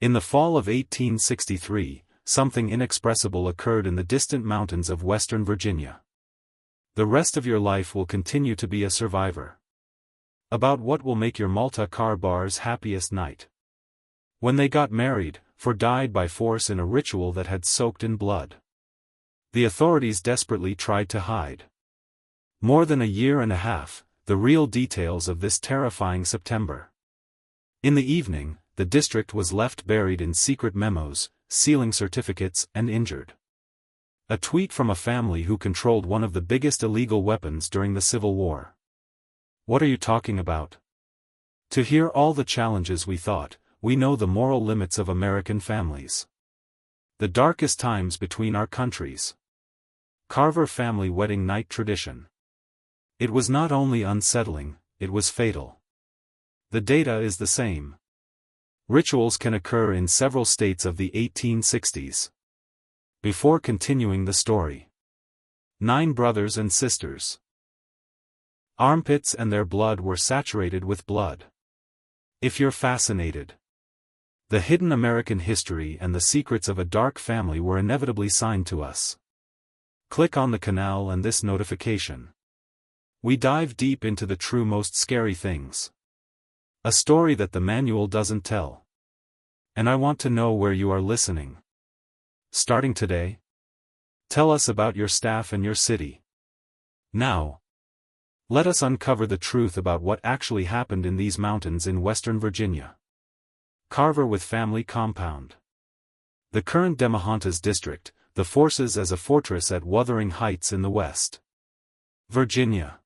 In the fall of 1863, something inexpressible occurred in the distant mountains of Western Virginia. The rest of your life will continue to be a survivor. About what will make your Malta Carver's happiest night. When they got married, for died by force in a ritual that had soaked in blood. The authorities desperately tried to hide. More than a year and a half, the real details of this terrifying September. In the evening, the district was left buried in secret memos, sealing certificates, and injured. A tweet from a family who controlled one of the biggest illegal weapons during the Civil War. What are you talking about? To hear all the challenges we thought, we know the moral limits of American families. The darkest times between our countries. Carver family wedding night tradition. It was not only unsettling, it was fatal. The data is the same. Rituals can occur in several states of the 1860s. Before continuing the story. 9 brothers and sisters. Armpits and their blood were saturated with blood. If you're fascinated. The hidden American history and the secrets of a dark family were inevitably signed to us. Click on the canal and this notification. We dive deep into the true most scary things. A story that the manual doesn't tell. And I want to know where you are listening. Starting today? Tell us about your staff and your city. Now. Let us uncover the truth about what actually happened in these mountains in Western Virginia. Carver with family compound. The current Demahantas district, the forces as a fortress at Wuthering Heights in the west. Virginia.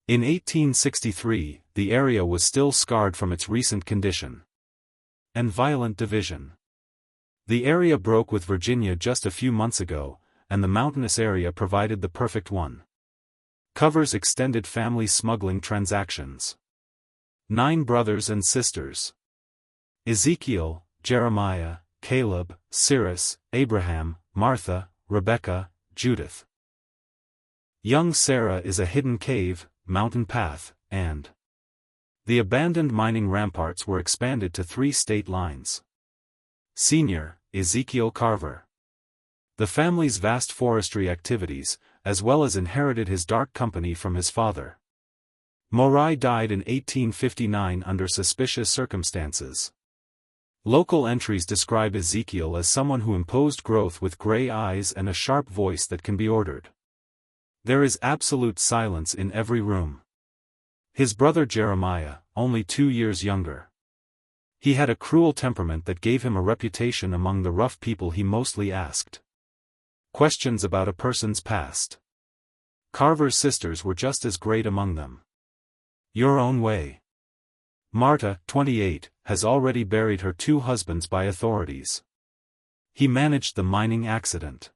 In 1863, the area was still scarred from its recent condition and violent division. The area broke with Virginia just a few months ago, and the mountainous area provided the perfect one. Covers extended family smuggling transactions. 9 brothers and sisters. Ezekiel, Jeremiah, Caleb, Cyrus, Abraham, Martha, Rebecca, Judith. Young Sarah is a hidden cave, mountain path, and the abandoned mining ramparts were expanded to 3 state lines. Senior, Ezekiel Carver. The family's vast forestry activities, as well as inherited his dark company from his father. Morai died in 1859 under suspicious circumstances. Local entries describe Ezekiel as someone who imposed growth with gray eyes and a sharp voice that can be ordered. There is absolute silence in every room. His brother Jeremiah, only 2 years younger. He had a cruel temperament that gave him a reputation among the rough people he mostly asked questions about a person's past. Carver's sisters were just as great among them. Your own way. Marta, 28, has already buried her 2 husbands by authorities. He managed the mining accident.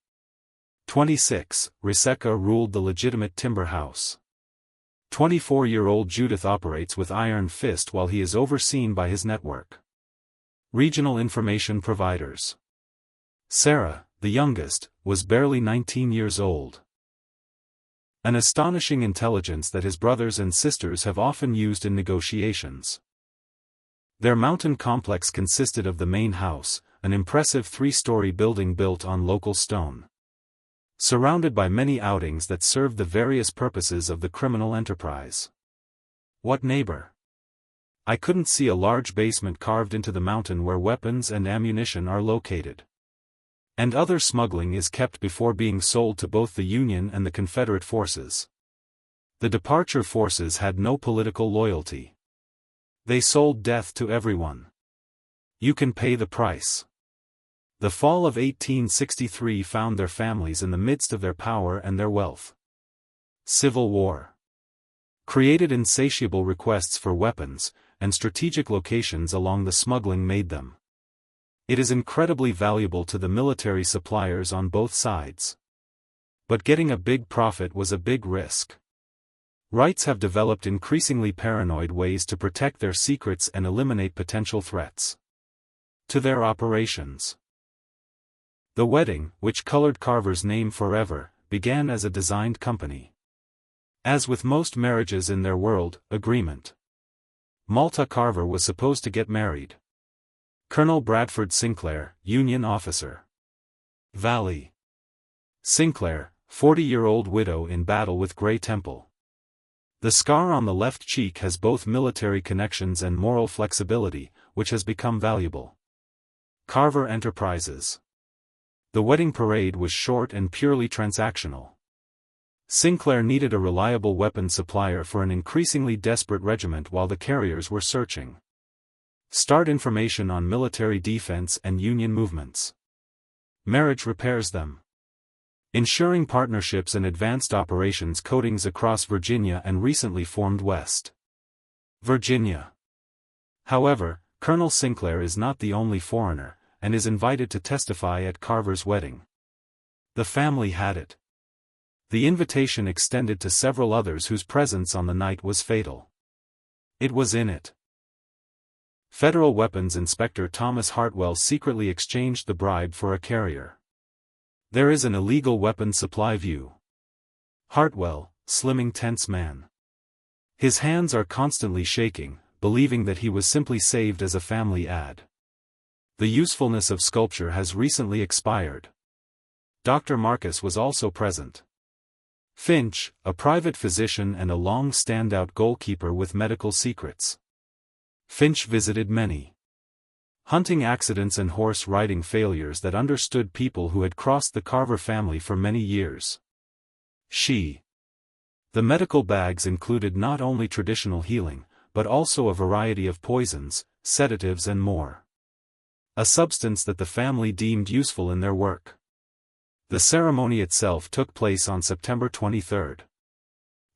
26, Riseka ruled the legitimate timber house. 24-year-old Judith operates with iron fist while he is overseen by his network. Regional information providers. Sarah, the youngest, was barely 19 years old. An astonishing intelligence that his brothers and sisters have often used in negotiations. Their mountain complex consisted of the main house, an impressive 3-story building built on local stone. Surrounded by many outings that served the various purposes of the criminal enterprise. What neighbor? I couldn't see a large basement carved into the mountain where weapons and ammunition are located. And other smuggling is kept before being sold to both the Union and the Confederate forces. The departure forces had no political loyalty. They sold death to everyone. You can pay the price. The fall of 1863 found their families in the midst of their power and their wealth. Civil War created insatiable requests for weapons, and strategic locations along the smuggling made them. It is incredibly valuable to the military suppliers on both sides. But getting a big profit was a big risk. Rights have developed increasingly paranoid ways to protect their secrets and eliminate potential threats to their operations. The wedding, which colored Carver's name forever, began as a designed company. As with most marriages in their world, agreement. Malta Carver was supposed to get married. Colonel Bradford Sinclair, Union officer. Valley. Sinclair, 40-year-old widow in battle with Gray Temple. The scar on the left cheek has both military connections and moral flexibility, which has become valuable. Carver Enterprises. The wedding parade was short and purely transactional. Sinclair needed a reliable weapon supplier for an increasingly desperate regiment while the carriers were searching. Start information on military defense and Union movements. Marriage repairs them. Ensuring partnerships and advanced operations coatings across Virginia and recently formed West Virginia. However, Colonel Sinclair is not the only foreigner, and is invited to testify at Carver's wedding. The family had it. The invitation extended to several others whose presence on the night was fatal. It was in it. Federal Weapons Inspector Thomas Hartwell secretly exchanged the bride for a carrier. There is an illegal weapons supply view. Hartwell, slimming tense man. His hands are constantly shaking, believing that he was simply saved as a family ad. The usefulness of sculpture has recently expired. Dr. Marcus was also present. Finch, a private physician and a long standout goalkeeper with medical secrets. Finch visited many hunting accidents and horse riding failures that understood people who had crossed the Carver family for many years. The medical bags included not only traditional healing, but also a variety of poisons, sedatives and more. A substance that the family deemed useful in their work. The ceremony itself took place on September 23.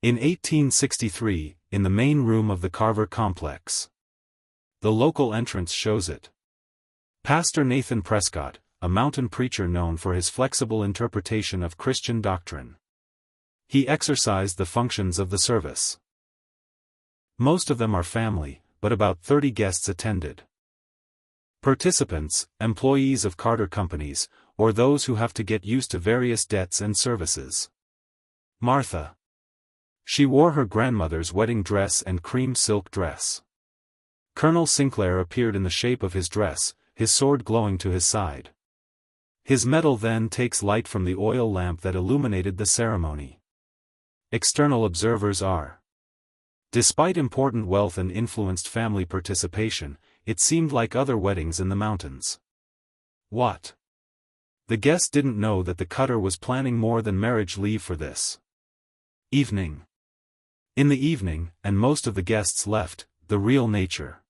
In 1863, in the main room of the Carver complex. The local entrance shows it. Pastor Nathan Prescott, a mountain preacher known for his flexible interpretation of Christian doctrine. He exercised the functions of the service. Most of them are family, but about 30 guests attended. Participants, employees of Carter companies, or those who have to get used to various debts and services. Martha. She wore her grandmother's wedding dress and cream silk dress. Colonel Sinclair appeared in the shape of his dress, his sword glowing to his side. His medal then takes light from the oil lamp that illuminated the ceremony. External observers are. Despite important wealth and influenced family participation, it seemed like other weddings in the mountains. What? The guest didn't know that the cutter was planning more than marriage leave for this evening. In the evening, and most of the guests left, the real nature.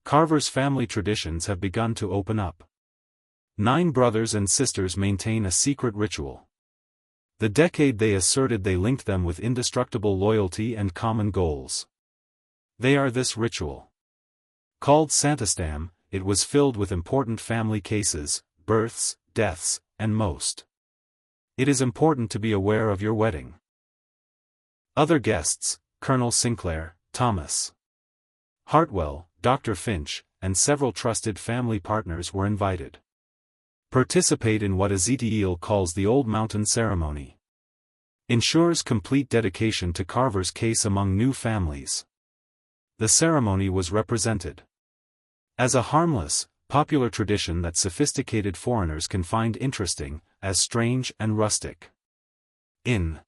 Carver's family traditions have begun to open up. 9 brothers and sisters maintain a secret ritual. The decade they asserted they linked them with indestructible loyalty and common goals. They are this ritual. Called Santastam, it was filled with important family cases, births, deaths, and most. It is important to be aware of your wedding. Other guests, Colonel Sinclair, Thomas Hartwell, Dr. Finch, and several trusted family partners were invited. Participate in what Ezekiel calls the Old Mountain Ceremony. Ensures complete dedication to Carver's case among new families. The ceremony was represented as a harmless, popular tradition that sophisticated foreigners can find interesting, as strange and rustic. In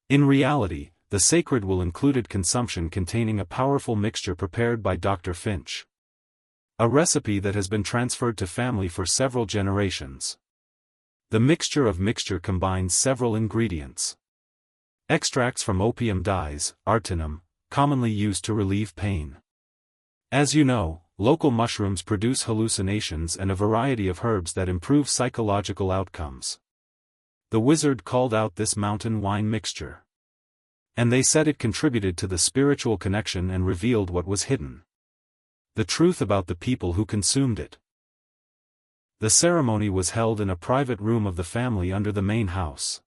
reality, the sacred will included consumption containing a powerful mixture prepared by Dr. Finch. A recipe that has been transferred to family for several generations. The mixture combines several ingredients. Extracts from opium dyes, artinum, commonly used to relieve pain. As you know, local mushrooms produce hallucinations and a variety of herbs that improve psychological outcomes. The wizard called out this mountain wine mixture. And they said it contributed to the spiritual connection and revealed what was hidden. The truth about the people who consumed it. The ceremony was held in a private room of the family under the main house.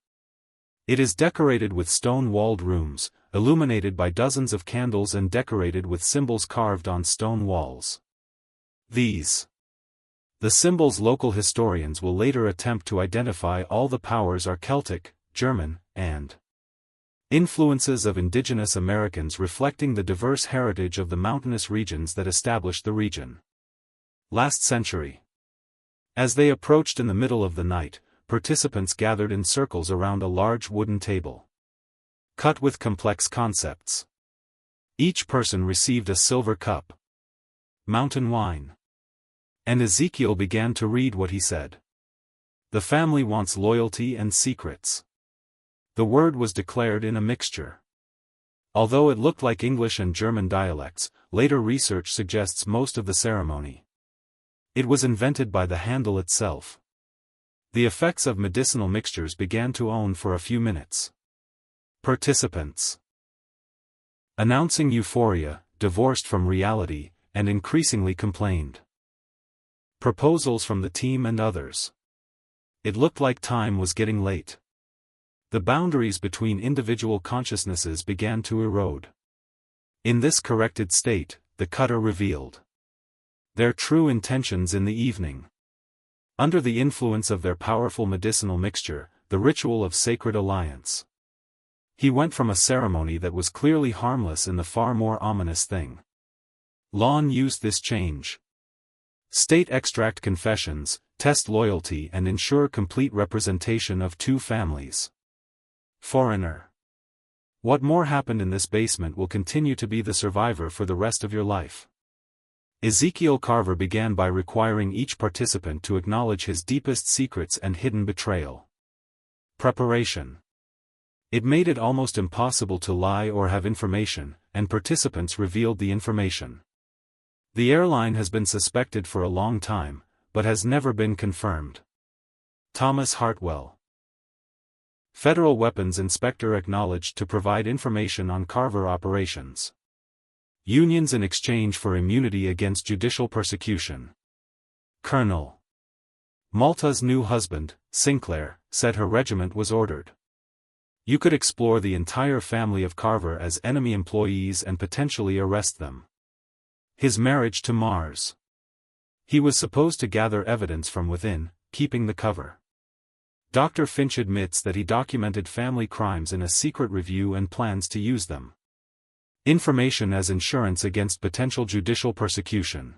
It is decorated with stone-walled rooms, illuminated by dozens of candles and decorated with symbols carved on stone walls. The symbols local historians will later attempt to identify all the powers are Celtic, German, and influences of indigenous Americans reflecting the diverse heritage of the mountainous regions that established the region. Last century. As they approached in the middle of the night, participants gathered in circles around a large wooden table, cut with complex concepts. Each person received a silver cup, mountain wine. And Ezekiel began to read what he said. The family wants loyalty and secrets. The word was declared in a mixture. Although it looked like English and German dialects, later research suggests most of the ceremony. It was invented by the handle itself. The effects of medicinal mixtures began to own for a few minutes. Participants announcing euphoria, divorced from reality, and increasingly complained. Proposals from the team and others. It looked like time was getting late. The boundaries between individual consciousnesses began to erode. In this corrected state, the cutter revealed their true intentions in the evening. Under the influence of their powerful medicinal mixture, the ritual of sacred alliance. He went from a ceremony that was clearly harmless in the far more ominous thing. Lon used this change. State extract confessions, test loyalty and ensure complete representation of two families. Foreigner. What more happened in this basement will continue to be the survivor for the rest of your life. Ezekiel Carver began by requiring each participant to acknowledge his deepest secrets and hidden betrayal. Preparation. It made it almost impossible to lie or have information, and participants revealed the information. The airline has been suspected for a long time, but has never been confirmed. Thomas Hartwell. Federal Weapons Inspector acknowledged to provide information on Carver operations. Unions in exchange for immunity against judicial persecution. Colonel. Malta's new husband, Sinclair, said her regiment was ordered. You could explore the entire family of Carver as enemy employees and potentially arrest them. His marriage to Mars. He was supposed to gather evidence from within, keeping the cover. Dr. Finch admits that he documented family crimes in a secret review and plans to use them. Information as insurance against potential judicial persecution.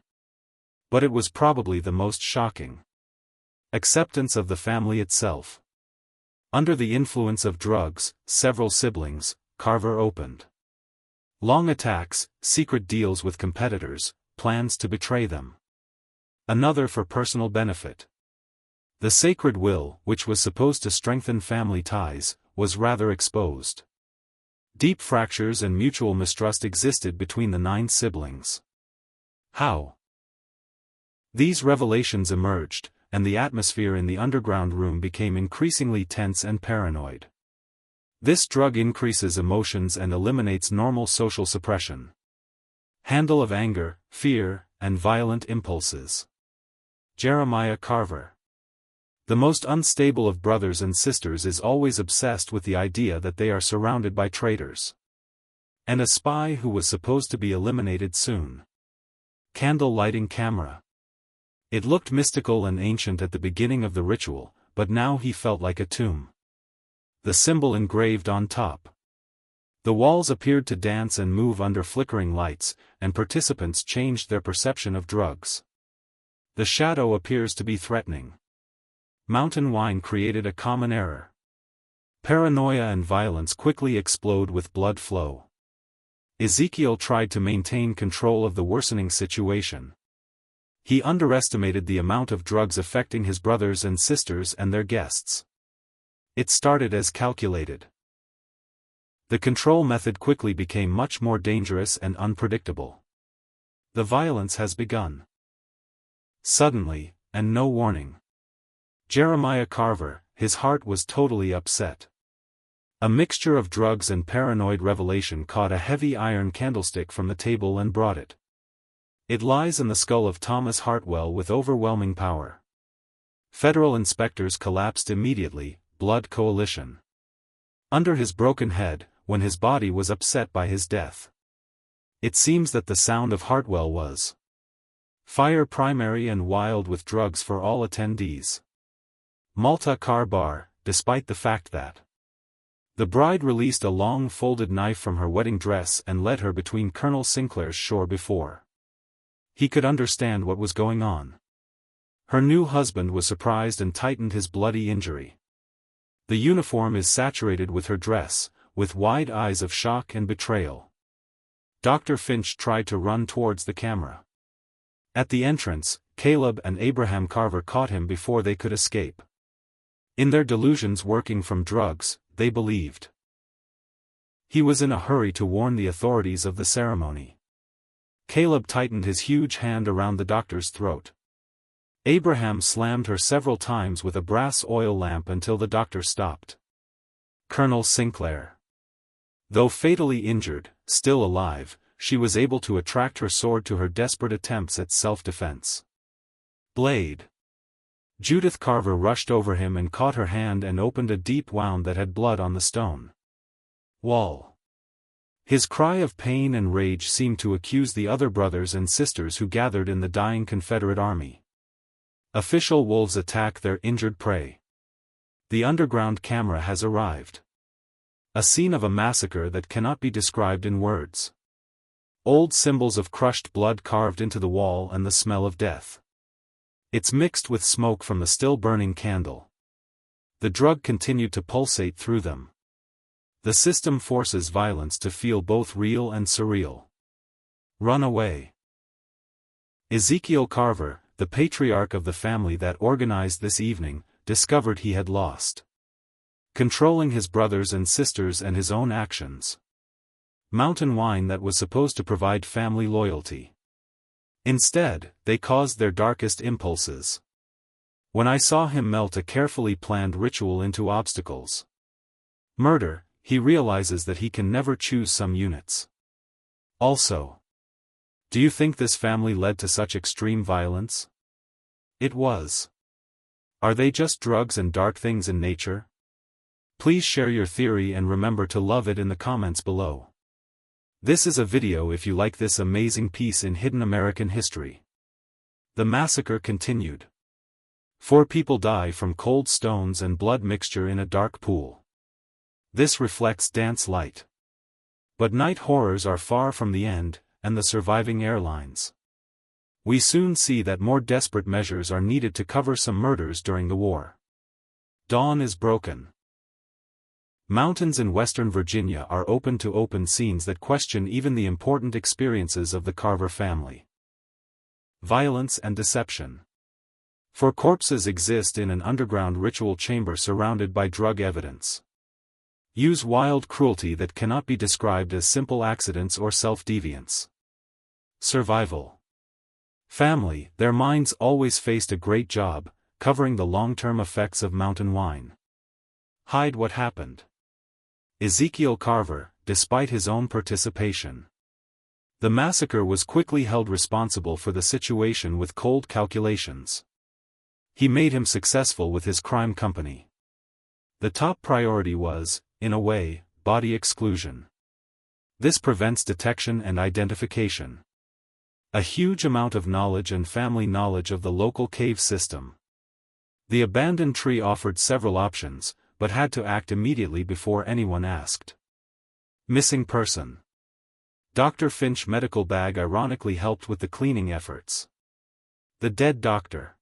But it was probably the most shocking. Acceptance of the family itself. Under the influence of drugs, several siblings, Carver opened long attacks, secret deals with competitors, plans to betray them. Another for personal benefit. The sacred will, which was supposed to strengthen family ties, was rather exposed. Deep fractures and mutual mistrust existed between the 9 siblings. How? These revelations emerged, and the atmosphere in the underground room became increasingly tense and paranoid. This drug increases emotions and eliminates normal social suppression. Handle of anger, fear, and violent impulses. Jeremiah Carver. The most unstable of brothers and sisters is always obsessed with the idea that they are surrounded by traitors. And a spy who was supposed to be eliminated soon. Candle lighting camera. It looked mystical and ancient at the beginning of the ritual, but now he felt like a tomb. The symbol engraved on top. The walls appeared to dance and move under flickering lights, and participants changed their perception of drugs. The shadow appears to be threatening. Mountain wine created a common error. Paranoia and violence quickly explode with blood flow. Ezekiel tried to maintain control of the worsening situation. He underestimated the amount of drugs affecting his brothers and sisters and their guests. It started as calculated. The control method quickly became much more dangerous and unpredictable. The violence has begun. Suddenly, and no warning. Jeremiah Carver, his heart was totally upset. A mixture of drugs and paranoid revelation caught a heavy iron candlestick from the table and brought it. It lies in the skull of Thomas Hartwell with overwhelming power. Federal inspectors collapsed immediately, blood coalition. Under his broken head, when his body was upset by his death. It seems that the sound of Hartwell was fire primary and wild with drugs for all attendees. Malta Car Bar, despite the fact that the bride released a long folded knife from her wedding dress and led her between Colonel Sinclair's shore before He could understand what was going on. Her new husband was surprised and tightened his bloody injury. The uniform is saturated with her dress, with wide eyes of shock and betrayal. Dr. Finch tried to run towards the camera. At the entrance, Caleb and Abraham Carver caught him before they could escape. In their delusions working from drugs, they believed he was in a hurry to warn the authorities of the ceremony. Caleb tightened his huge hand around the doctor's throat. Abraham slammed her several times with a brass oil lamp until the doctor stopped. Colonel Sinclair. Though fatally injured, still alive, she was able to attract her sword to her desperate attempts at self-defense. Blade. Judith Carver rushed over him and caught her hand and opened a deep wound that had blood on the stone wall. His cry of pain and rage seemed to accuse the other brothers and sisters who gathered in the dying Confederate army. Official wolves attack their injured prey. The underground camera has arrived. A scene of a massacre that cannot be described in words. Old symbols of crushed blood carved into the wall and the smell of death. It's mixed with smoke from the still burning candle. The drug continued to pulsate through them. The system forces violence to feel both real and surreal. Run away. Ezekiel Carver, the patriarch of the family that organized this evening, discovered he had lost controlling his brothers and sisters and his own actions. Mountain wine that was supposed to provide family loyalty. Instead, they caused their darkest impulses. When I saw him melt a carefully planned ritual into obstacles. Murder, he realizes that he can never choose some units. Also, do you think this family led to such extreme violence? It was. Are they just drugs and dark things in nature? Please share your theory and remember to love it in the comments below. This is a video if you like this amazing piece in hidden American history. The massacre continued. 4 people die from cold stones and blood mixture in a dark pool. This reflects dance light. But night horrors are far from the end, and the surviving airlines. We soon see that more desperate measures are needed to cover some murders during the war. Dawn is broken. Mountains in Western Virginia are open to open scenes that question even the important experiences of the Carver family. Violence and deception. 4 corpses exist in an underground ritual chamber surrounded by drug evidence. Use wild cruelty that cannot be described as simple accidents or self-deviance. Survival. Family, their minds always faced a great job, covering the long-term effects of mountain wine. Hide what happened. Ezekiel Carver, despite his own participation. The massacre was quickly held responsible for the situation with cold calculations. He made him successful with his crime company. The top priority was, in a way, body exclusion. This prevents detection and identification. A huge amount of knowledge and family knowledge of the local cave system. The abandoned tree offered several options, but had to act immediately before anyone asked. Missing person. Dr. Finch medical bag ironically helped with the cleaning efforts. The dead doctor.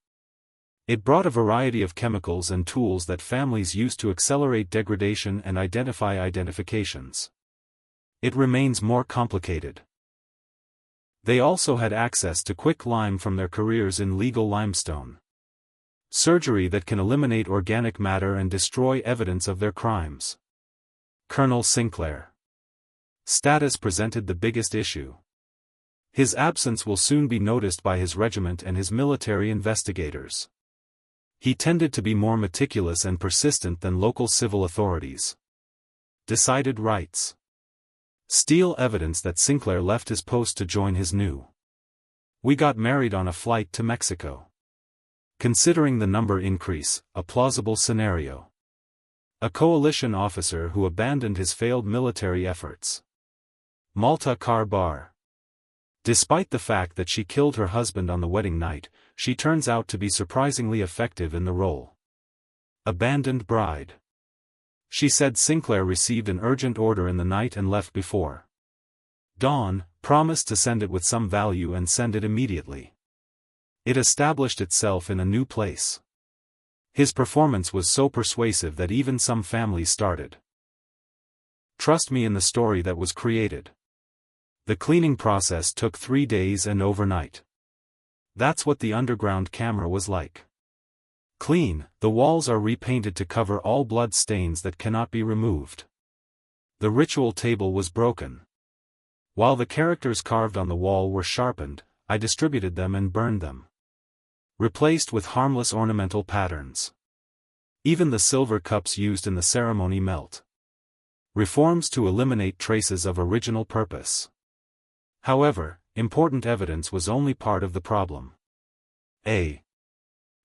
It brought a variety of chemicals and tools that families use to accelerate degradation and identify identifications. It remains more complicated. They also had access to quick lime from their careers in legal limestone. Surgery that can eliminate organic matter and destroy evidence of their crimes. Colonel Sinclair. Status presented the biggest issue. His absence will soon be noticed by his regiment and his military investigators. He tended to be more meticulous and persistent than local civil authorities. Decided rights. Steal evidence that Sinclair left his post to join his new. We got married on a flight to Mexico. Considering the number increase, a plausible scenario. A coalition officer who abandoned his failed military efforts. Malta Bar. Despite the fact that she killed her husband on the wedding night, she turns out to be surprisingly effective in the role. Abandoned bride. She said Sinclair received an urgent order in the night and left before dawn, promised to send it with some value and send it immediately. It established itself in a new place. His performance was so persuasive that even some families started. Trust me in the story that was created. The cleaning process took 3 days and overnight. That's what the underground camera was like. Clean, the walls are repainted to cover all blood stains that cannot be removed. The ritual table was broken. While the characters carved on the wall were sharpened, I distributed them and burned them. Replaced with harmless ornamental patterns. Even the silver cups used in the ceremony melt. Reforms to eliminate traces of original purpose. However, important evidence was only part of the problem. A.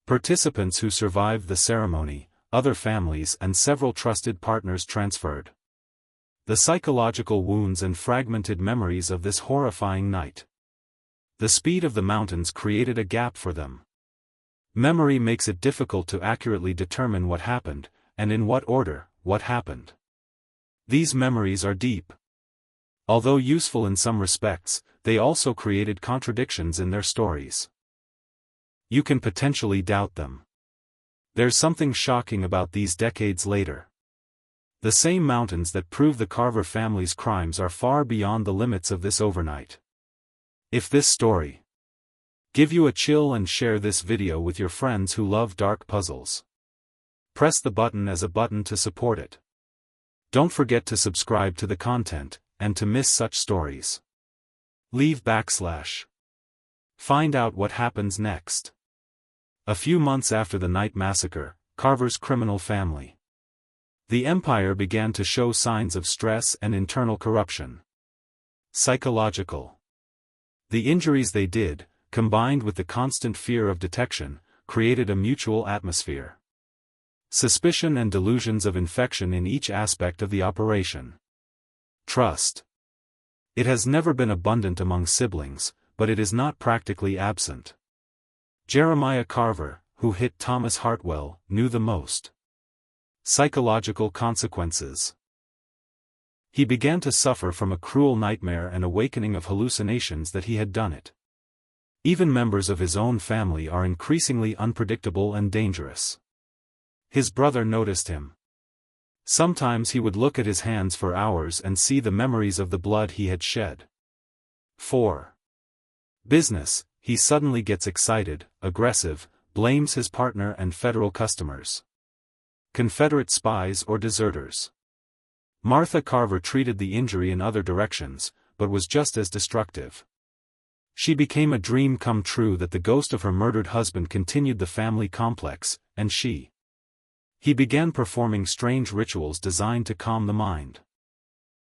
Participants who survived the ceremony, other families and several trusted partners transferred. The psychological wounds and fragmented memories of this horrifying night. The speed of the mountains created a gap for them. Memory makes it difficult to accurately determine what happened, and in what order, what happened. These memories are deep. Although useful in some respects, they also created contradictions in their stories. You can potentially doubt them. There's something shocking about these decades later. The same mountains that prove the Carver family's crimes are far beyond the limits of this overnight. If this story give you a chill, and share this video with your friends who love dark puzzles. Press the button as a button to support it. Don't forget to subscribe to the content, and to miss such stories. Leave /. Find out what happens next. A few months after the night massacre, Carver's criminal family. The empire began to show signs of stress and internal corruption. Psychological. The injuries they did, combined with the constant fear of detection, created a mutual atmosphere. Suspicion and delusions of infection in each aspect of the operation. Trust. It has never been abundant among siblings, but it is not practically absent. Jeremiah Carver, who hit Thomas Hartwell, knew the most. Psychological consequences. He began to suffer from a cruel nightmare and awakening of hallucinations that he had done it. Even members of his own family are increasingly unpredictable and dangerous. His brother noticed him. Sometimes he would look at his hands for hours and see the memories of the blood he had shed. 4. Business. He suddenly gets excited, aggressive, blames his partner and federal customers. Confederate spies or deserters. Martha Carver treated the injury in other directions, but was just as destructive. She became a dream come true that the ghost of her murdered husband continued the family complex, and he began performing strange rituals designed to calm the mind.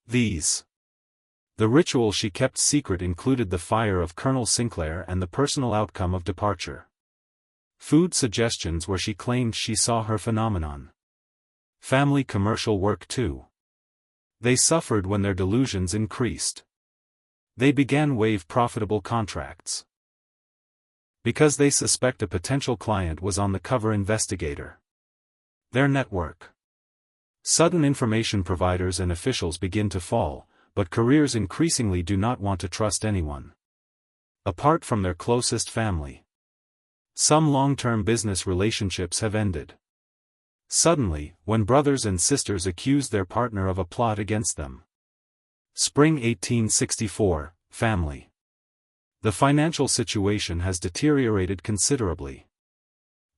The ritual she kept secret included the fire of Colonel Sinclair and the personal outcome of departure. Food suggestions where she claimed she saw her phenomenon. Family commercial work too. They suffered when their delusions increased. They began waive profitable contracts. Because they suspect a potential client was on the cover investigator. Their network. Sudden information providers and officials begin to fall, but careers increasingly do not want to trust anyone. Apart from their closest family. Some long-term business relationships have ended. Suddenly, when brothers and sisters accuse their partner of a plot against them. Spring 1864, family. The financial situation has deteriorated considerably.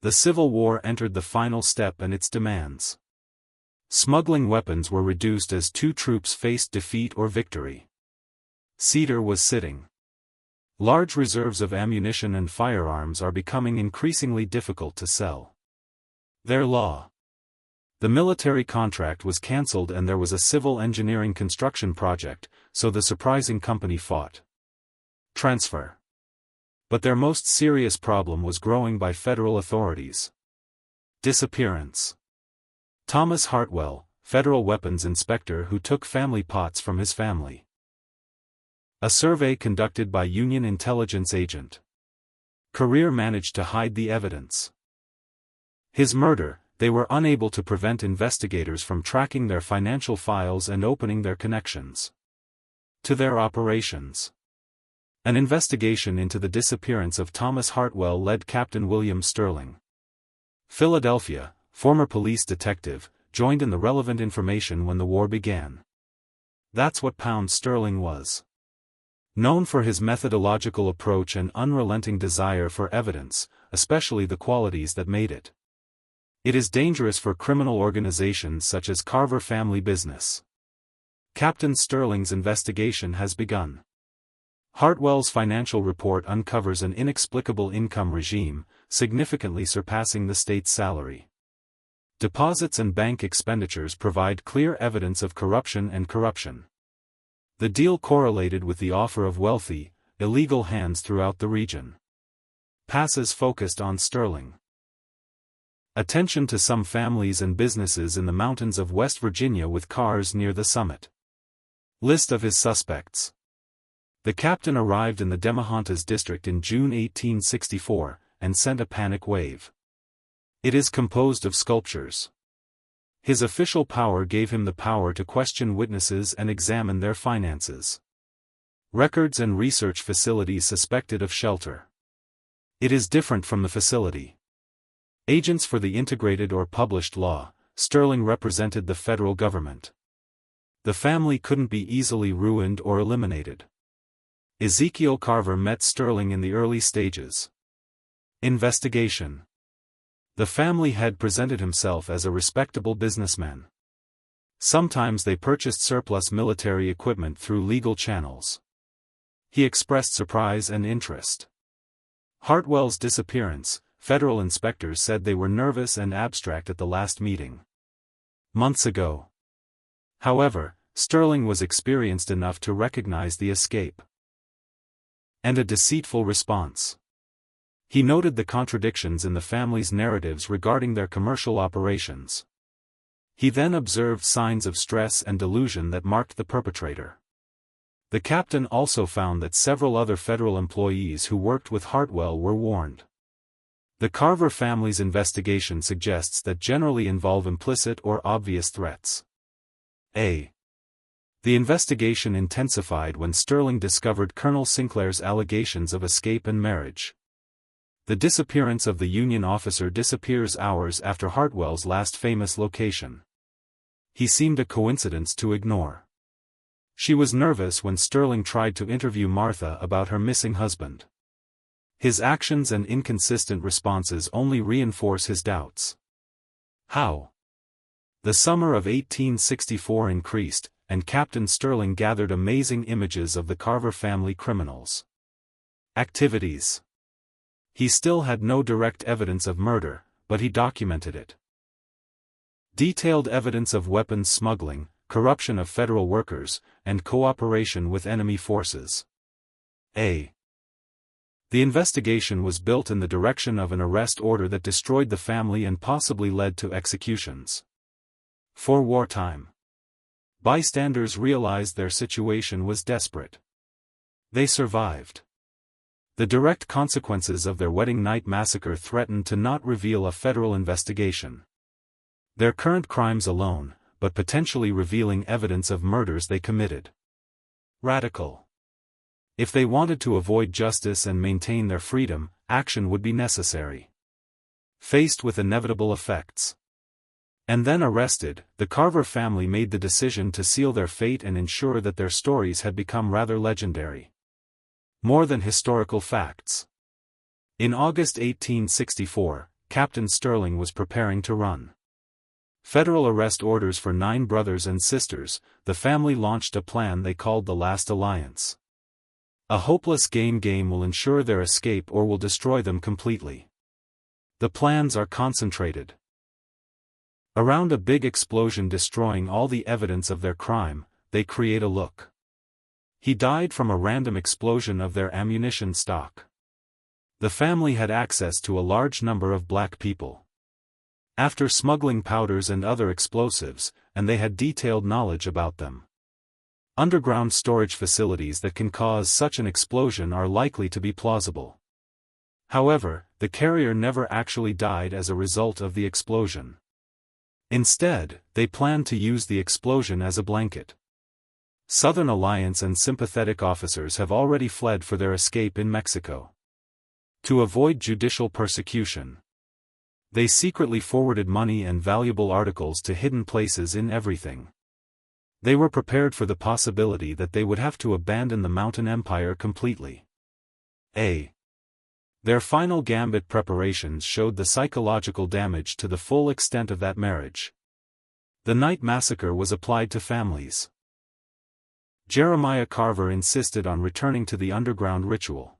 The Civil War entered the final step and its demands. Smuggling weapons were reduced as two troops faced defeat or victory. Cedar was sitting. Large reserves of ammunition and firearms are becoming increasingly difficult to sell. Their law. The military contract was cancelled and there was a civil engineering construction project, so the surprising company fought. Transfer. But their most serious problem was growing by federal authorities. Disappearance. Thomas Hartwell, federal weapons inspector who took family pots from his family. A survey conducted by Union intelligence agent. Career managed to hide the evidence. His murder, they were unable to prevent investigators from tracking their financial files and opening their connections to their operations. An investigation into the disappearance of Thomas Hartwell led Captain William Sterling, Philadelphia, former police detective, joined in the relevant information when the war began. That's what Pound Sterling was. Known for his methodological approach and unrelenting desire for evidence, especially the qualities that made it. It is dangerous for criminal organizations such as Carver Family business. Captain Sterling's investigation has begun. Hartwell's financial report uncovers an inexplicable income regime, significantly surpassing the state's salary. Deposits and bank expenditures provide clear evidence of corruption and corruption. The deal correlated with the offer of wealthy, illegal hands throughout the region. Passes focused on Sterling. Attention to some families and businesses in the mountains of West Virginia with cars near the summit. List of his suspects. The captain arrived in the Demahontas district in June 1864, and sent a panic wave. It is composed of sculptures. His official power gave him the power to question witnesses and examine their finances. Records and research facilities suspected of shelter. It is different from the facility. Agents for the integrated or published law, Sterling represented the federal government. The family couldn't be easily ruined or eliminated. Ezekiel Carver met Sterling in the early stages. Investigation. The family had presented himself as a respectable businessman. Sometimes they purchased surplus military equipment through legal channels. He expressed surprise and interest. Hartwell's disappearance, federal inspectors said they were nervous and abstract at the last meeting. Months ago. However, Sterling was experienced enough to recognize the escape. And a deceitful response. He noted the contradictions in the family's narratives regarding their commercial operations. He then observed signs of stress and delusion that marked the perpetrator. The captain also found that several other federal employees who worked with Hartwell were warned. The Carver family's investigation suggests that generally involve implicit or obvious threats. A. The investigation intensified when Sterling discovered Colonel Sinclair's allegations of escape and marriage. The disappearance of the Union officer disappears hours after Hartwell's last famous location. He seemed a coincidence to ignore. She was nervous when Sterling tried to interview Martha about her missing husband. His actions and inconsistent responses only reinforce his doubts. How? The summer of 1864 increased, and Captain Sterling gathered amazing images of the Carver family criminals. Activities. He still had no direct evidence of murder, but he documented it. Detailed evidence of weapons smuggling, corruption of federal workers, and cooperation with enemy forces. A. The investigation was built in the direction of an arrest order that destroyed the family and possibly led to executions. For wartime. Bystanders realized their situation was desperate. They survived. The direct consequences of their wedding night massacre threatened to not reveal a federal investigation. Their current crimes alone, but potentially revealing evidence of murders they committed. Radical. If they wanted to avoid justice and maintain their freedom, action would be necessary. Faced with inevitable effects. And then arrested, the Carver family made the decision to seal their fate and ensure that their stories had become rather legendary. More than historical facts. In August 1864, Captain Sterling was preparing to run. Federal arrest orders for 9 brothers and sisters, the family launched a plan they called the Last Alliance. A hopeless game will ensure their escape or will destroy them completely. The plans are concentrated around a big explosion destroying all the evidence of their crime. They create a look. He died from a random explosion of their ammunition stock. The family had access to a large number of black people. After smuggling powders and other explosives, and they had detailed knowledge about them. Underground storage facilities that can cause such an explosion are likely to be plausible. However, the carrier never actually died as a result of the explosion. Instead, they planned to use the explosion as a blanket. Southern Alliance and sympathetic officers have already fled for their escape in Mexico. To avoid judicial persecution, they secretly forwarded money and valuable articles to hidden places in everything. They were prepared for the possibility that they would have to abandon the mountain empire completely. Their final gambit preparations showed the psychological damage to the full extent of that marriage. The night massacre was applied to families. Jeremiah Carver insisted on returning to the underground ritual.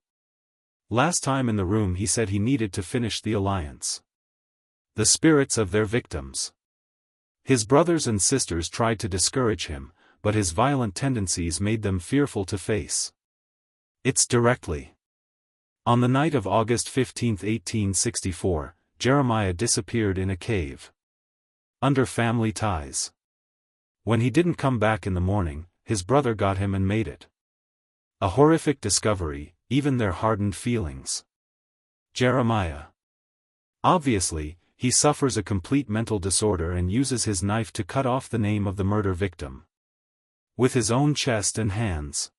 Last time in the room he said he needed to finish the alliance. The spirits of their victims. His brothers and sisters tried to discourage him, but his violent tendencies made them fearful to face it directly. On the night of August 15, 1864, Jeremiah disappeared in a cave. Under family ties. When he didn't come back in the morning, his brother got him and made it a horrific discovery, even their hardened feelings. Jeremiah. Obviously, he suffers a complete mental disorder and uses his knife to cut off the name of the murder victim with his own chest and hands.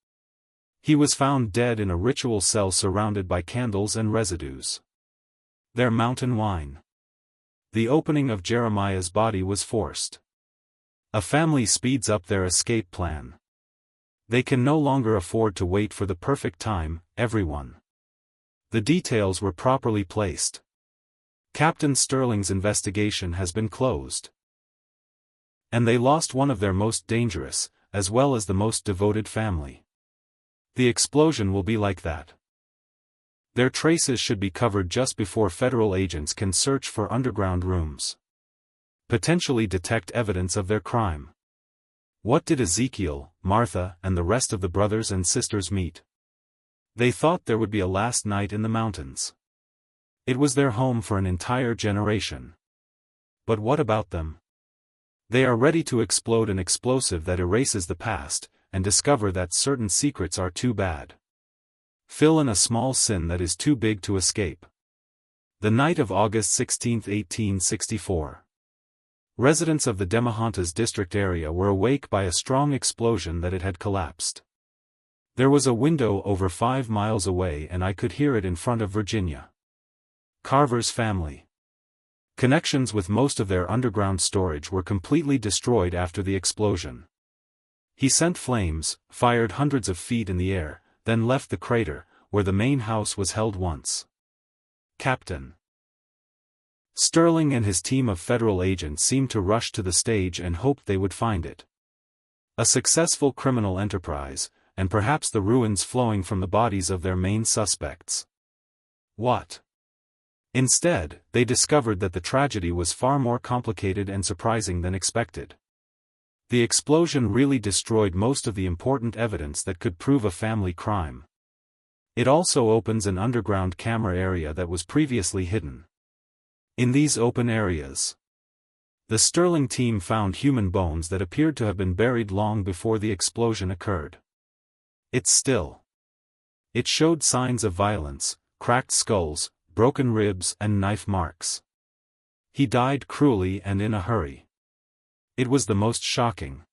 He was found dead in a ritual cell surrounded by candles and residues. Their mountain wine. The opening of Jeremiah's body was forced. A family speeds up their escape plan. They can no longer afford to wait for the perfect time, everyone. The details were properly placed. Captain Sterling's investigation has been closed. And they lost one of their most dangerous, as well as the most devoted family. The explosion will be like that. Their traces should be covered just before federal agents can search for underground rooms. Potentially detect evidence of their crime. What did Ezekiel, Martha, and the rest of the brothers and sisters meet? They thought there would be a last night in the mountains. It was their home for an entire generation. But what about them? They are ready to explode an explosive that erases the past, and discover that certain secrets are too bad. Fill in a small sin that is too big to escape. The night of August 16, 1864. Residents of the Demahantas district area were awake by a strong explosion that it had collapsed. There was a window over 5 miles away and I could hear it in front of Virginia. Carver's family. Connections with most of their underground storage were completely destroyed after the explosion. He sent flames, fired hundreds of feet in the air, then left the crater, where the main house was held once. Captain Sterling and his team of federal agents seemed to rush to the stage and hoped they would find it. A successful criminal enterprise, and perhaps the ruins flowing from the bodies of their main suspects. What? Instead, they discovered that the tragedy was far more complicated and surprising than expected. The explosion really destroyed most of the important evidence that could prove a family crime. It also opens an underground camera area that was previously hidden. In these open areas, the Sterling team found human bones that appeared to have been buried long before the explosion occurred. It showed signs of violence, cracked skulls, broken ribs and knife marks. He died cruelly and in a hurry. It was the most shocking.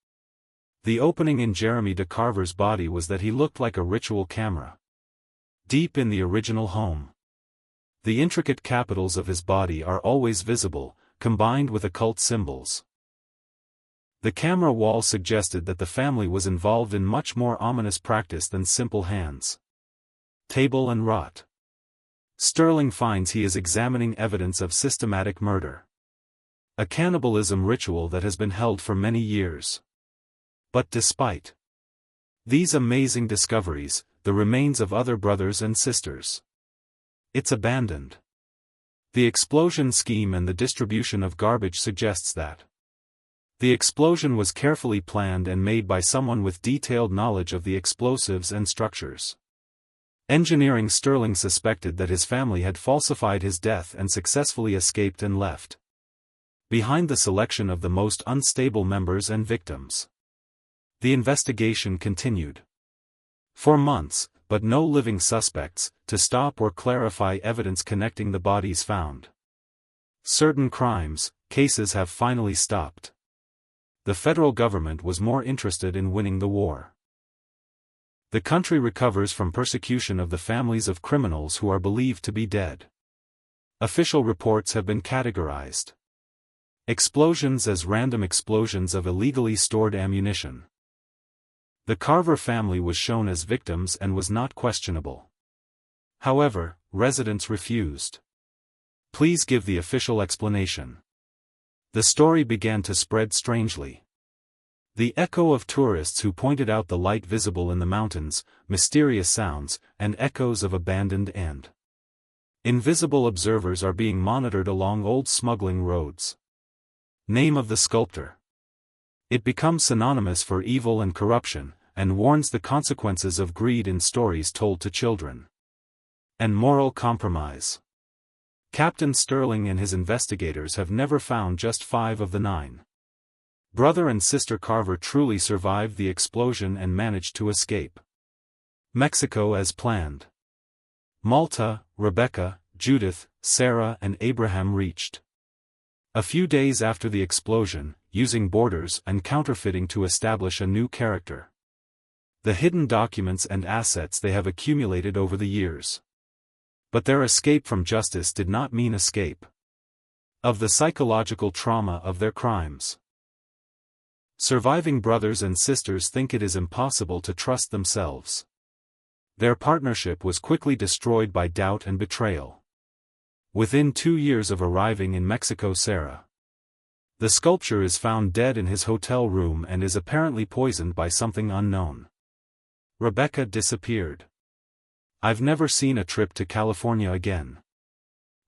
The opening in Jeremy de Carver's body was that he looked like a ritual camera. Deep in the original home. The intricate capitals of his body are always visible, combined with occult symbols. The camera wall suggested that the family was involved in much more ominous practice than simple hands. Table and rot. Sterling finds he is examining evidence of systematic murder. A cannibalism ritual that has been held for many years. But despite these amazing discoveries, the remains of other brothers and sisters. It's abandoned. The explosion scheme and the distribution of garbage suggests that the explosion was carefully planned and made by someone with detailed knowledge of the explosives and structures. Engineering Sterling suspected that his family had falsified his death and successfully escaped and left behind the selection of the most unstable members and victims. The investigation continued for months, but no living suspects, to stop or clarify evidence connecting the bodies found. Certain cases have finally stopped. the federal government was more interested in winning the war. The country recovers from persecution of the families of criminals who are believed to be dead. Official reports have been categorized. Explosions as random explosions of illegally stored ammunition. The Carver family was shown as victims and was not questionable. However, residents refused. Please give the official explanation. The story began to spread strangely. The echo of tourists who pointed out the light visible in the mountains, mysterious sounds, and echoes of abandoned and invisible observers are being monitored along old smuggling roads. Name of the sculptor. It becomes synonymous for evil and corruption, and warns the consequences of greed in stories told to children. And moral compromise. Captain Sterling and his investigators have never found just 5 of the 9. Brother and sister Carver truly survived the explosion and managed to escape. Mexico as planned. Malta, Rebecca, Judith, Sarah and Abraham reached. A few days after the explosion, using borders and counterfeiting to establish a new character. The hidden documents and assets they have accumulated over the years. But their escape from justice did not mean escape of the psychological trauma of their crimes. Surviving brothers and sisters think it is impossible to trust themselves. Their partnership was quickly destroyed by doubt and betrayal. Within 2 years of arriving in Mexico, the sculptor is found dead in his hotel room and is apparently poisoned by something unknown. Rebecca disappeared. I've never seen a trip to California again.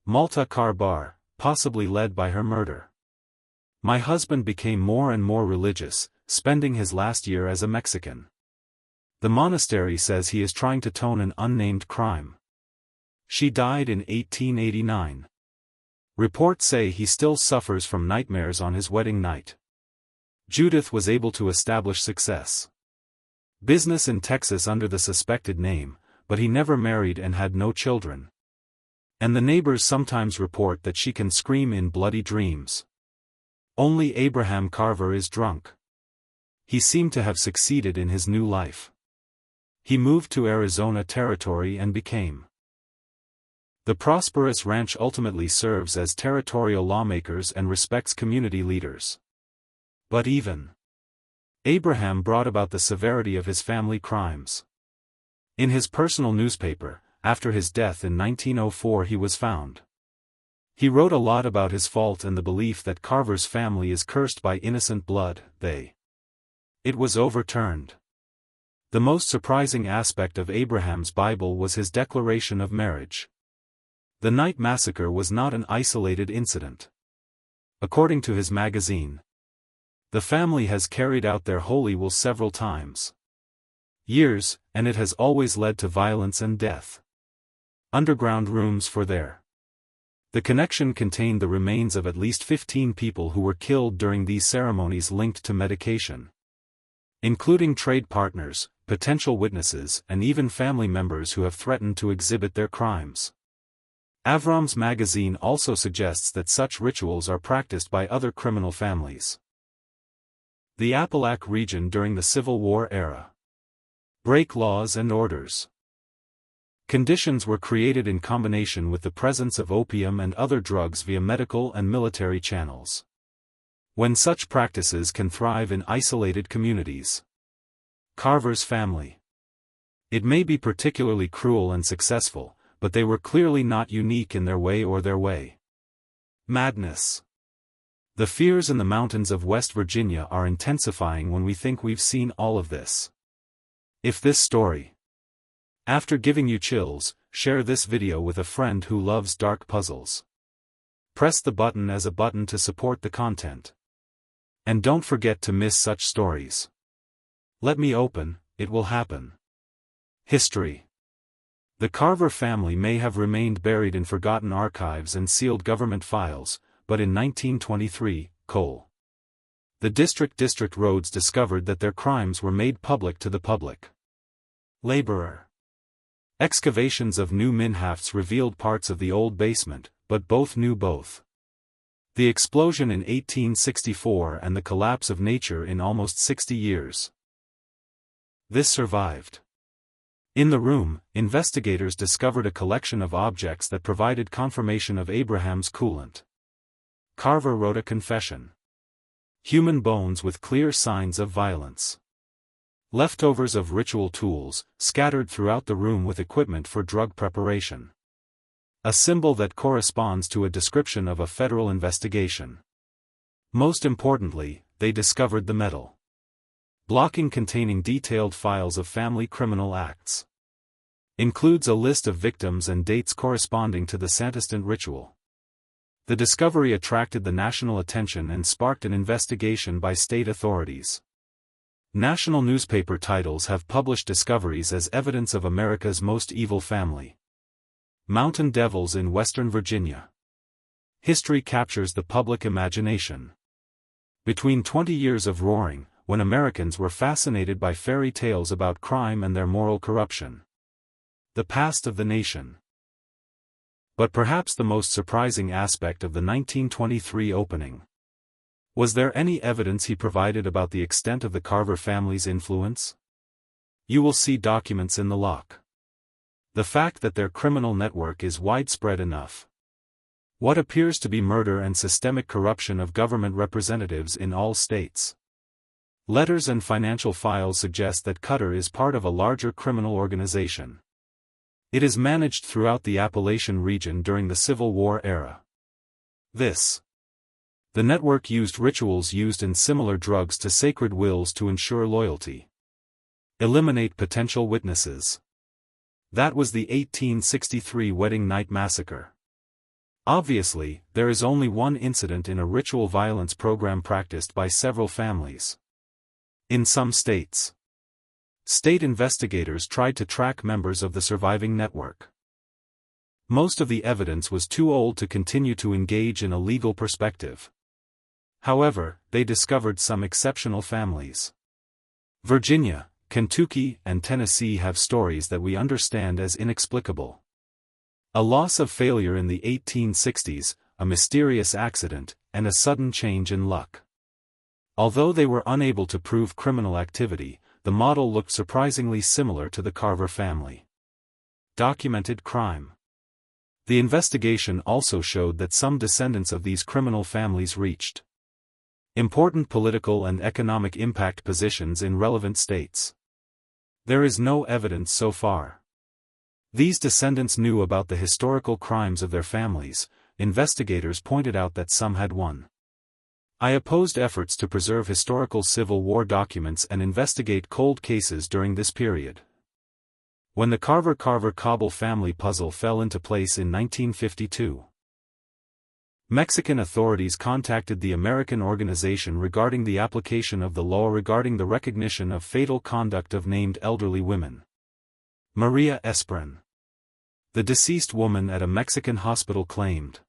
Malta car bar, possibly led by her murder. My husband became more and more religious, spending his last year as a Mexican. The monastery says he is trying to tone an unnamed crime. She died in 1889. Reports say he still suffers from nightmares on his wedding night. Judith was able to establish success. Business in Texas under the suspected name, but he never married and had no children. And the neighbors sometimes report that she can scream in bloody dreams. Only Abraham Carver is drunk. He seemed to have succeeded in his new life. He moved to Arizona Territory and became. The prosperous ranch ultimately serves as territorial lawmakers and respects community leaders. But even Abraham brought about the severity of his family crimes. In his personal newspaper, after his death in 1904 he was found. He wrote a lot about his fault and the belief that Carver's family is cursed by innocent blood. It was overturned. The most surprising aspect of Abraham's Bible was his declaration of marriage. The night massacre was not an isolated incident. According to his magazine, the family has carried out their holy will several times. Years, and it has always led to violence and death. Underground rooms for their. The connection contained the remains of at least 15 people who were killed during these ceremonies linked to medication. Including trade partners, potential witnesses, and even family members who have threatened to exhibit their crimes. Avram's magazine also suggests that such rituals are practiced by other criminal families. The Appalach region during the Civil War era. Break laws and orders. Conditions were created in combination with the presence of opium and other drugs via medical and military channels. When such practices can thrive in isolated communities. Carver's family. It may be particularly cruel and successful, but they were clearly not unique in their way or their way. Madness. The fears in the mountains of West Virginia are intensifying when we think we've seen all of this. If this story, after giving you chills, share this video with a friend who loves dark puzzles. Press the button as a button to support the content. And don't forget to miss such stories. Let me open, it will happen. History. The Carver family may have remained buried in forgotten archives and sealed government files, but in 1923, the District Roads discovered that their crimes were made public to the public. Laborer. Excavations of new minhafts revealed parts of the old basement, but both knew both. The explosion in 1864 and the collapse of nature in almost 60 years. This survived. In the room, investigators discovered a collection of objects that provided confirmation of Abraham's coolant. Carver wrote a confession. Human bones with clear signs of violence. Leftovers of ritual tools, scattered throughout the room with equipment for drug preparation. A symbol that corresponds to a description of a federal investigation. Most importantly, they discovered the metal blocking containing detailed files of family criminal acts. Includes a list of victims and dates corresponding to the Santistant ritual. The discovery attracted the national attention and sparked an investigation by state authorities. National newspaper titles have published discoveries as evidence of America's most evil family. Mountain Devils in Western Virginia. History captures the public imagination. Between 20 years of roaring, when Americans were fascinated by fairy tales about crime and their moral corruption. The past of the nation. But perhaps the most surprising aspect of the 1923 opening. Was there any evidence he provided about the extent of the Carver family's influence? You will see documents in the lock. The fact that their criminal network is widespread enough. What appears to be murder and systemic corruption of government representatives in all states. Letters and financial files suggest that Cutter is part of a larger criminal organization. It is managed throughout the Appalachian region during the Civil War era. The network used rituals used in similar drugs to sacred wills to ensure loyalty. Eliminate potential witnesses. That was the 1863 Wedding Night Massacre. Obviously, there is only one incident in a ritual violence program practiced by several families. In some states, state investigators tried to track members of the surviving network. Most of the evidence was too old to continue to engage in a legal perspective. However, they discovered some exceptional families. Virginia, Kentucky, and Tennessee have stories that we understand as inexplicable. A loss of failure in the 1860s, a mysterious accident, and a sudden change in luck. Although they were unable to prove criminal activity, the model looked surprisingly similar to the Carver family. Documented crime. The investigation also showed that some descendants of these criminal families reached important political and economic impact positions in relevant states. There is no evidence so far. These descendants knew about the historical crimes of their families. Investigators pointed out that some had won. I opposed efforts to preserve historical Civil War documents and investigate cold cases during this period. When the Carver-Cobble family puzzle fell into place in 1952, Mexican authorities contacted the American organization regarding the application of the law regarding the recognition of fatal conduct of named elderly women. Maria Esprin, the deceased woman at a Mexican hospital, claimed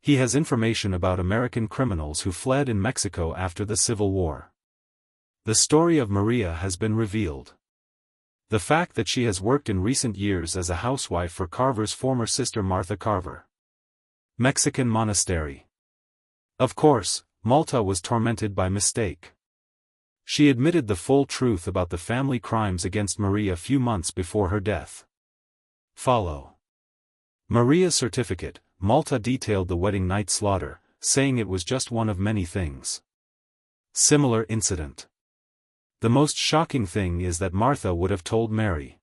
he has information about American criminals who fled in Mexico after the Civil War. The story of Maria has been revealed. The fact that she has worked in recent years as a housewife for Carver's former sister Martha Carver. Mexican monastery. Of course, Malta was tormented by mistake. She admitted the full truth about the family crimes against Maria a few months before her death. Follow. Maria's certificate. Malta detailed the wedding night slaughter, saying it was just one of many things. Similar incident. The most shocking thing is that Martha would have told Mary.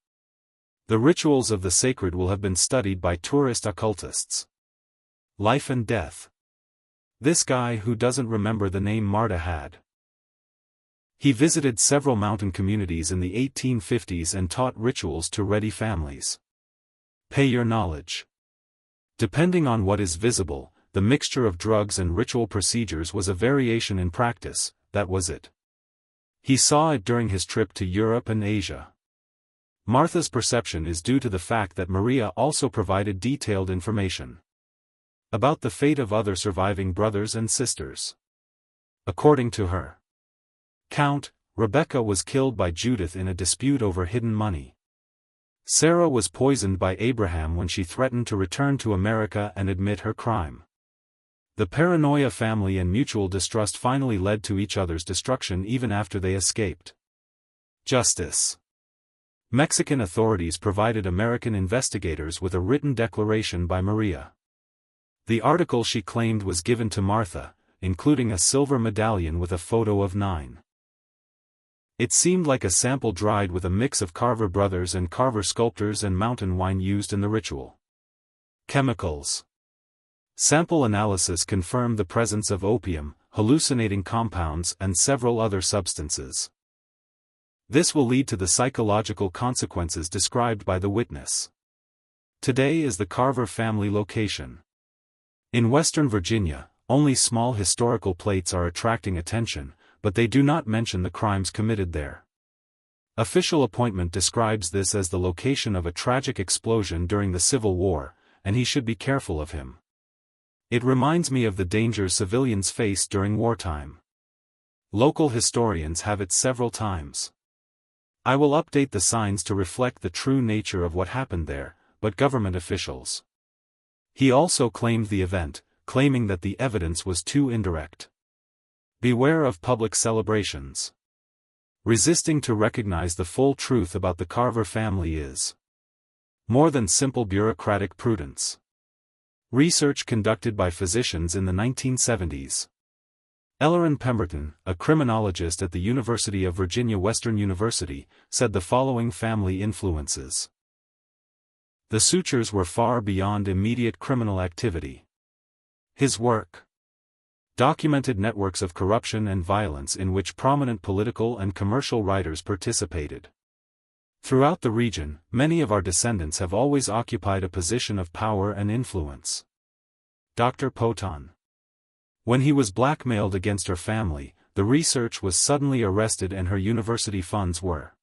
The rituals of the sacred will have been studied by tourist occultists. Life and death. This guy who doesn't remember the name Marta had. He visited several mountain communities in the 1850s and taught rituals to ready families. Pay your knowledge. Depending on what is visible, the mixture of drugs and ritual procedures was a variation in practice. That was it. He saw it during his trip to Europe and Asia. Martha's perception is due to the fact that Maria also provided detailed information about the fate of other surviving brothers and sisters. According to her count, Rebecca was killed by Judith in a dispute over hidden money. Sarah was poisoned by Abraham when she threatened to return to America and admit her crime. The paranoia family and mutual distrust finally led to each other's destruction even after they escaped. Justice. Mexican authorities provided American investigators with a written declaration by Maria. The article she claimed was given to Martha, including a silver medallion with a photo of 9. It seemed like a sample dried with a mix of Carver brothers and Carver sculptors and mountain wine used in the ritual. Chemicals. Sample analysis confirmed the presence of opium, hallucinating compounds and several other substances. This will lead to the psychological consequences described by the witness. Today is the Carver family location. In Western Virginia, only small historical plates are attracting attention, but they do not mention the crimes committed there. Official appointment describes this as the location of a tragic explosion during the Civil War, and he should be careful of him. It reminds me of the dangers civilians face during wartime. Local historians have it several times. I will update the signs to reflect the true nature of what happened there, but government officials. He also claimed the event, claiming that the evidence was too indirect. Beware of public celebrations. Resisting to recognize the full truth about the Carver family is more than simple bureaucratic prudence. Research conducted by physicians in the 1970s. Ellerin Pemberton, a criminologist at the University of Virginia Western University, said the following family influences. The sutures were far beyond immediate criminal activity. His work documented networks of corruption and violence in which prominent political and commercial writers participated. Throughout the region, many of our descendants have always occupied a position of power and influence. Dr. Poton. When he was blackmailed against her family, the research was suddenly arrested and her university funds were.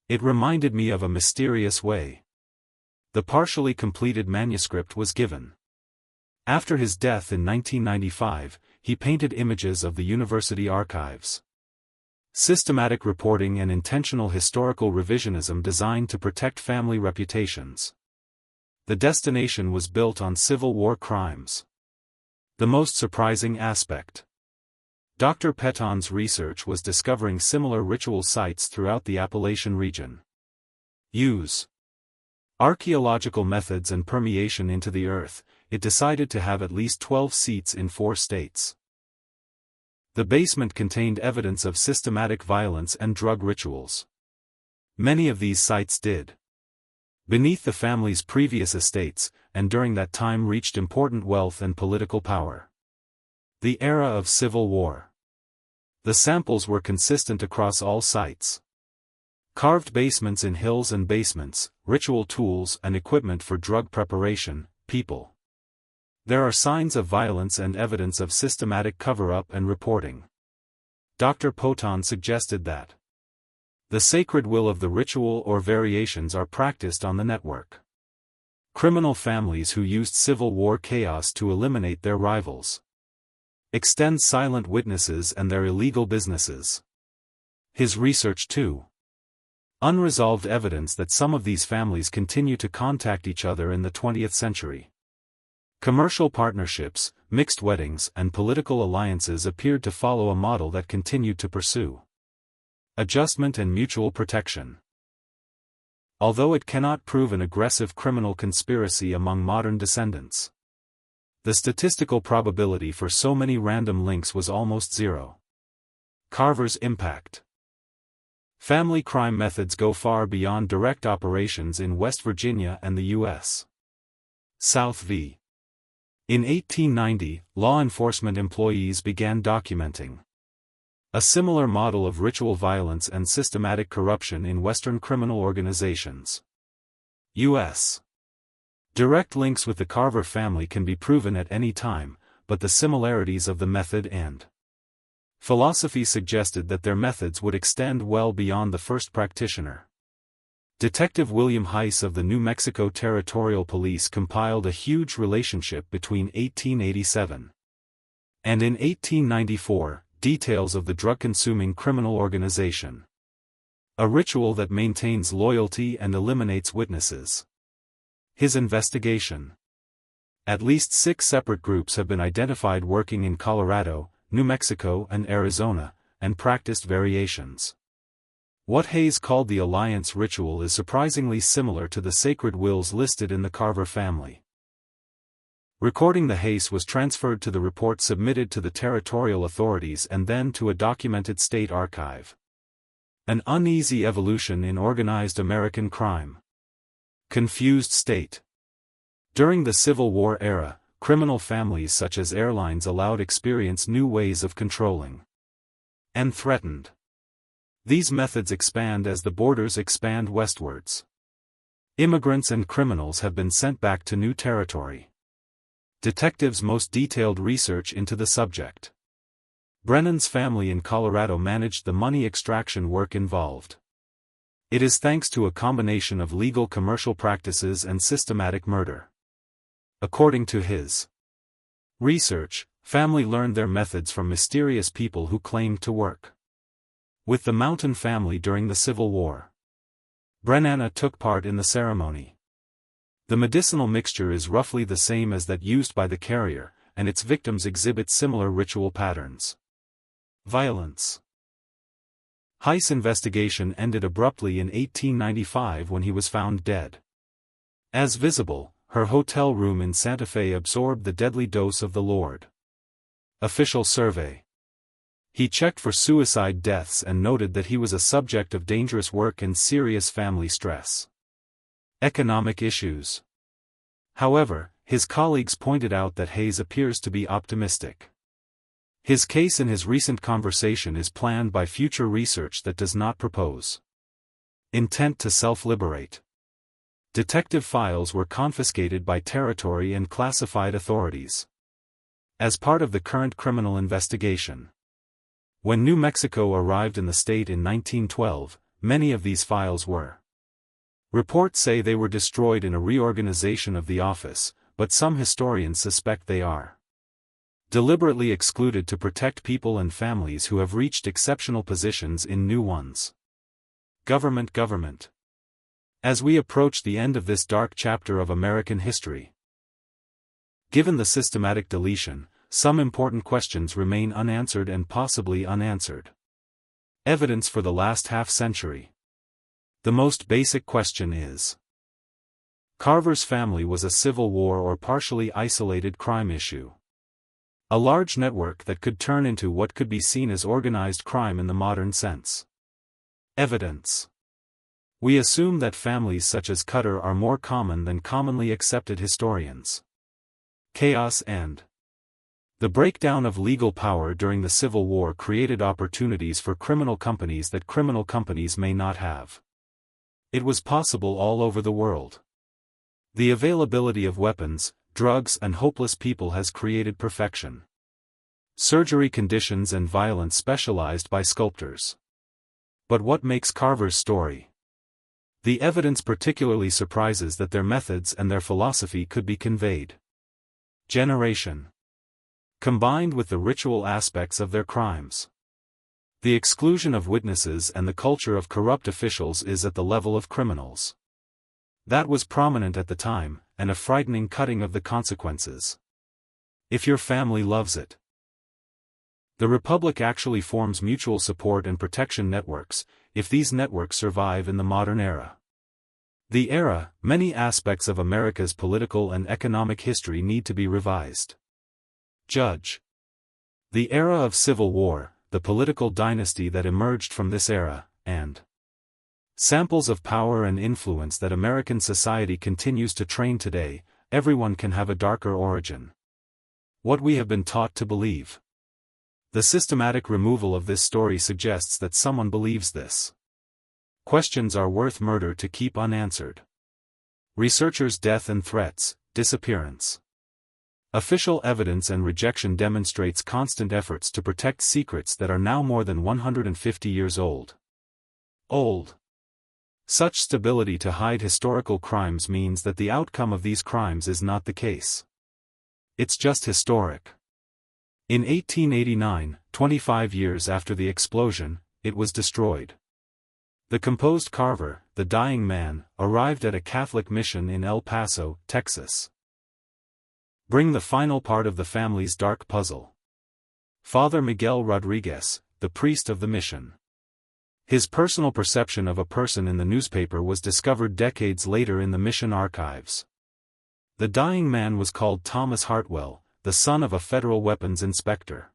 It reminded me of a mysterious way. The partially completed manuscript was given. After his death in 1995, he painted images of the university archives. Systematic reporting and intentional historical revisionism designed to protect family reputations. The destination was built on Civil War crimes. The most surprising aspect. Dr. Peton's research was discovering similar ritual sites throughout the Appalachian region. Use archaeological methods and permeation into the earth, it decided to have at least 12 seats in 4 states. The basement contained evidence of systematic violence and drug rituals. Many of these sites did. Beneath the family's previous estates, and during that time reached important wealth and political power. The era of Civil War. The samples were consistent across all sites. Carved basements in hills and basements, ritual tools and equipment for drug preparation, people. There are signs of violence and evidence of systematic cover-up and reporting. Dr. Poton suggested that the sacred will of the ritual or variations are practiced on the network. Criminal families who used Civil War chaos to eliminate their rivals. Extend silent witnesses and their illegal businesses. His research too. Unresolved evidence that some of these families continue to contact each other in the 20th century. Commercial partnerships, mixed weddings and political alliances appeared to follow a model that continued to pursue adjustment and mutual protection. Although it cannot prove an aggressive criminal conspiracy among modern descendants, the statistical probability for so many random links was almost zero. Carver's impact. Family crime methods go far beyond direct operations in West Virginia and the U.S. South v. In 1890, law enforcement employees began documenting a similar model of ritual violence and systematic corruption in Western criminal organizations. U.S. Direct links with the Carver family can be proven at any time, but the similarities of the method and philosophy suggested that their methods would extend well beyond the first practitioner. Detective William Heiss of the New Mexico Territorial Police compiled a huge relationship between 1887 and in 1894, details of the drug-consuming criminal organization. A ritual that maintains loyalty and eliminates witnesses. His investigation At least 6 separate groups have been identified working in Colorado, New Mexico and Arizona, and practiced variations. What Hayes called the alliance ritual is surprisingly similar to the sacred wills listed in the Carver family. Recording the Hayes was transferred to the report submitted to the territorial authorities and then to a documented state archive. An uneasy evolution in organized American crime. Confused state. During the Civil War era, criminal families such as airlines allowed experience new ways of controlling and threatened. These methods expand as the borders expand westwards. Immigrants and criminals have been sent back to new territory. Detectives' most detailed research into the subject. Brennan's family in Colorado managed the money extraction work involved. It is thanks to a combination of legal commercial practices and systematic murder. According to his research, family learned their methods from mysterious people who claimed to work with the Mountain family during the Civil War. Brennan took part in the ceremony. The medicinal mixture is roughly the same as that used by the carrier, and its victims exhibit similar ritual patterns. Violence. Heist's investigation ended abruptly in 1895 when he was found dead. As visible, her hotel room in Santa Fe absorbed the deadly dose of the Lord. Official survey. He checked for suicide deaths and noted that he was a subject of dangerous work and serious family stress. Economic issues. However, his colleagues pointed out that Hayes appears to be optimistic. His case in his recent conversation is planned by future research that does not propose intent to self-liberate. Detective files were confiscated by territory and classified authorities as part of the current criminal investigation. When New Mexico arrived in the state in 1912, many of these files were. Reports say they were destroyed in a reorganization of the office, but some historians suspect they are deliberately excluded to protect people and families who have reached exceptional positions in new ones. Government. As we approach the end of this dark chapter of American history, given the systematic deletion, some important questions remain unanswered and possibly unanswered. Evidence for the last half-century. The most basic question is: Carver's family was a Civil War or partially isolated crime issue. A large network that could turn into what could be seen as organized crime in the modern sense. Evidence. We assume that families such as Cutter are more common than commonly accepted historians. Chaos and the breakdown of legal power during the Civil War created opportunities for criminal companies that criminal companies may not have. It was possible all over the world. The availability of weapons, drugs and hopeless people has created perfection. Surgery conditions and violence specialized by sculptors. But what makes Carver's story? The evidence particularly surprises that their methods and their philosophy could be conveyed. Generation. Combined with the ritual aspects of their crimes. The exclusion of witnesses and the culture of corrupt officials is at the level of criminals. That was prominent at the time, and a frightening cutting of the consequences. If your family loves it. The Republic actually forms mutual support and protection networks, if these networks survive in the modern era. The era, many aspects of America's political and economic history need to be revised. Judge. The era of Civil War, the political dynasty that emerged from this era, and samples of power and influence that American society continues to train today. Everyone can have a darker origin. What we have been taught to believe. The systematic removal of this story suggests that someone believes this. Questions are worth murder to keep unanswered. Researchers' death and threats, disappearance. Official evidence and rejection demonstrates constant efforts to protect secrets that are now more than 150 years old. Such stability to hide historical crimes means that the outcome of these crimes is not the case. It's just historic. In 1889, 25 years after the explosion, it was destroyed. The composed Carver, the dying man, arrived at a Catholic mission in El Paso, Texas. bring the final part of the family's dark puzzle. Father Miguel Rodriguez, the priest of the mission. His personal perception of a person in the newspaper was discovered decades later in the mission archives. The dying man was called Thomas Hartwell, the son of a federal weapons inspector.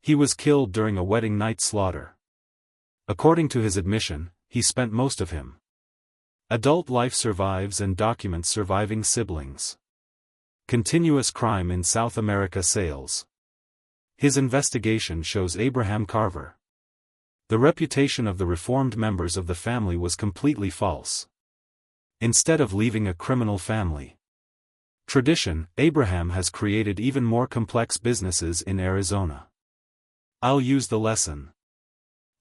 He was killed during a wedding night slaughter. According to his admission, he spent most of his adult life survives and documents surviving siblings. Continuous crime in South America sales. His investigation shows Abraham Carver. The reputation of the reformed members of the family was completely false. Instead of leaving a criminal family tradition, Abraham has created even more complex businesses in Arizona. I'll use the lesson.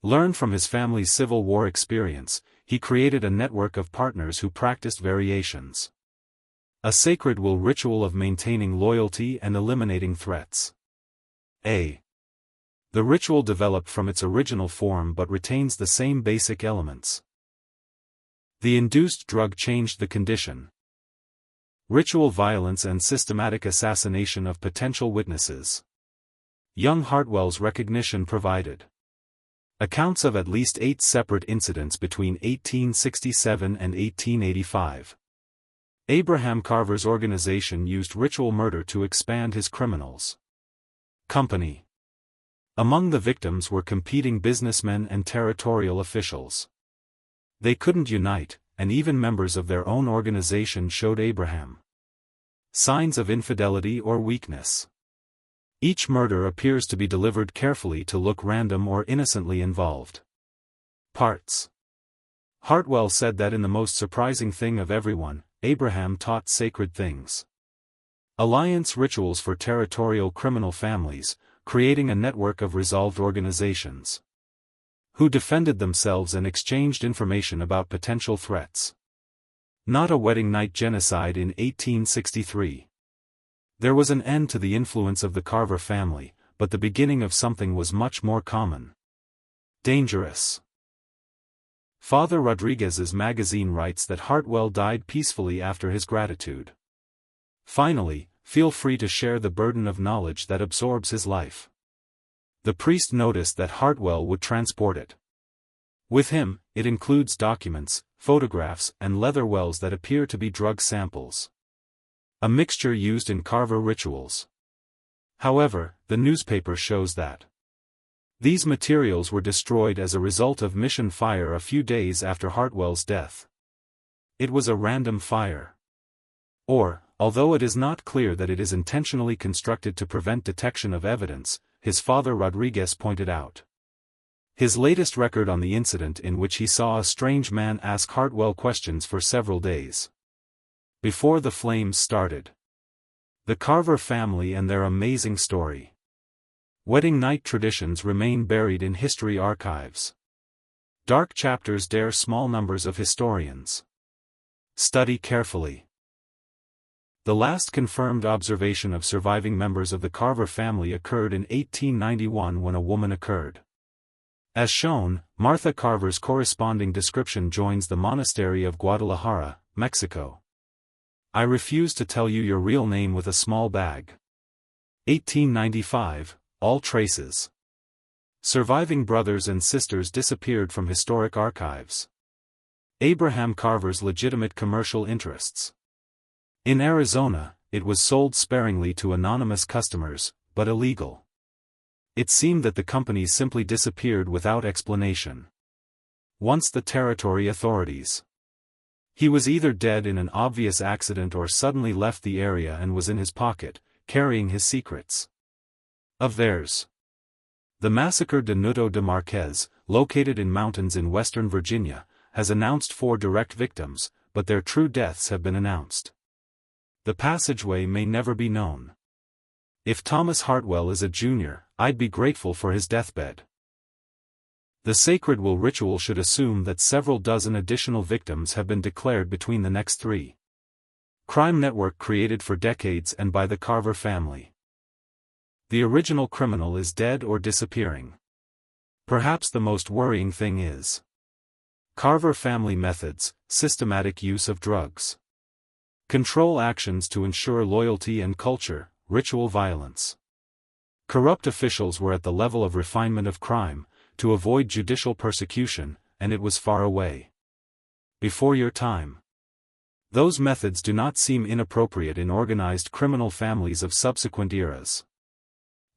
Learn from his family's Civil War experience. He created a network of partners who practiced variations. A sacred will ritual of maintaining loyalty and eliminating threats. The ritual developed from its original form but retains the same basic elements. The induced drug changed the condition. Ritual violence and systematic assassination of potential witnesses. Young Hartwell's recognition provided accounts of at least 8 separate incidents between 1867 and 1885. Abraham Carver's organization used ritual murder to expand his criminals company. Among the victims were competing businessmen and territorial officials. They couldn't unite, and even members of their own organization showed Abraham signs of infidelity or weakness. Each murder appears to be delivered carefully to look random or innocently involved. Parts. Hartwell said that in the most surprising thing of everyone, Abraham taught sacred things. Alliance rituals for territorial criminal families, creating a network of resolved organizations who defended themselves and exchanged information about potential threats. Not a wedding night genocide in 1863. There was an end to the influence of the Carver family, but the beginning of something was much more common. Dangerous. Father Rodriguez's magazine writes that Hartwell died peacefully after his gratitude. Finally, feel free to share the burden of knowledge that absorbs his life. The priest noticed that Hartwell would transport it. With him, it includes documents, photographs, and leather wells that appear to be drug samples. A mixture used in Carver rituals. However, the newspaper shows that these materials were destroyed as a result of mission fire a few days after Hartwell's death. It was a random fire. Or, although it is not clear that it is intentionally constructed to prevent detection of evidence, his father Rodriguez pointed out his latest record on the incident in which he saw a strange man ask Hartwell questions for several days before the flames started. The Carver family and their amazing story. Wedding night traditions remain buried in history archives. Dark chapters dare small numbers of historians. Study carefully. The last confirmed observation of surviving members of the Carver family occurred in 1891 when a woman occurred. As shown, Martha Carver's corresponding description joins the monastery of Guadalajara, Mexico. I refuse to tell you your real name with a small bag. 1895, all traces. Surviving brothers and sisters disappeared from historic archives. Abraham Carver's legitimate commercial interests. In Arizona, it was sold sparingly to anonymous customers, but illegal. It seemed that the company simply disappeared without explanation. Once the territory authorities. He was either dead in an obvious accident or suddenly left the area and was in his pocket, carrying his secrets. Of theirs. The Massacre de Nudo de Marquez, located in mountains in western Virginia, has announced 4 direct victims, but their true deaths have been announced. The passageway may never be known. If Thomas Hartwell is a junior, I'd be grateful for his deathbed. The sacred will ritual should assume that several dozen additional victims have been declared between the next 3. Crime network created for decades and by the Carver family. The original criminal is dead or disappearing. Perhaps the most worrying thing is Carver family methods, systematic use of drugs. Control actions to ensure loyalty and culture, ritual violence. Corrupt officials were at the level of refinement of crime, to avoid judicial persecution, and it was far away. Before your time. Those methods do not seem inappropriate in organized criminal families of subsequent eras.